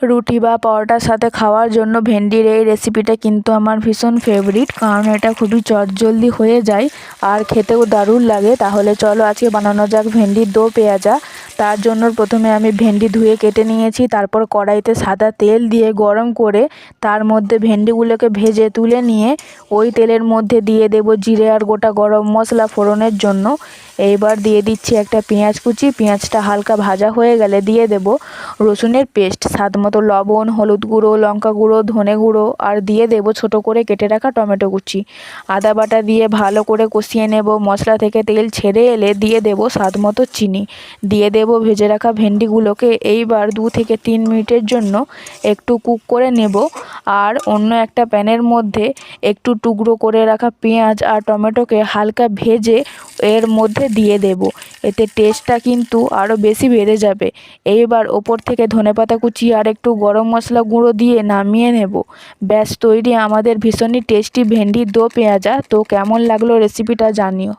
রুটি বা পরোটার সাথে খাওয়ার জন্য ভেন্ডির এই রেসিপিটা কিন্তু আমার ভীষণ ফেভারিট, কারণ এটা খুবই চটজলদি হয়ে যায় আর খেতেও দারুণ লাগে। তাহলে চলো আজকে বানানো যাক ভেন্ডির দো পেঁয়াজা। তার জন্য প্রথমে আমি ভেন্ডি ধুয়ে কেটে নিয়েছি, তারপর কড়াইতে সাদা তেল দিয়ে গরম করে তার মধ্যে ভেন্ডিগুলোকে ভেজে তুলে নিয়ে ওই তেলের মধ্যে দিয়ে দেব জিরে আর গোটা গরম মশলা ফোড়নের জন্য। এইবার দিয়ে দিচ্ছি একটা পেঁয়াজ কুচি। পেঁয়াজটা হালকা ভাজা হয়ে গেলে দিয়ে দেব রসুনের পেস্ট, স্বাদ মতো লবণ, হলুদ গুঁড়ো, লঙ্কা গুঁড়ো, ধনে গুঁড়ো আর দিয়ে দেব ছোটো করে কেটে রাখা টমেটো কুচি। আদা বাটা দিয়ে ভালো করে কষিয়ে নেব। মশলা থেকে তেল ছেড়ে এলে দিয়ে দেব স্বাদ মতো চিনি, দিয়ে দেব ভেজে রাখা ভেন্ডিগুলোকে। এইবার 2 থেকে 3 মিনিটের জন্য একটু কুক করে নেব। আর অন্য একটা প্যানের মধ্যে একটু টুকরো করে রাখা পেঁয়াজ আর টমেটোকে হালকা ভেজে এর মধ্যে দিয়ে দেব। এতে টেস্টটা কিন্তু আরও বেশি বেড়ে যাবে। এইবার ওপর থেকে ধনেপাতা কুচি আর একটু গরম মশলা গুঁড়ো দিয়ে নামিয়ে নেব। ব্যাস তৈরি আমাদের ভীষণই টেস্টি ভেন্ডির দো পেঁয়াজা। তো কেমন লাগলো রেসিপিটা জানিও।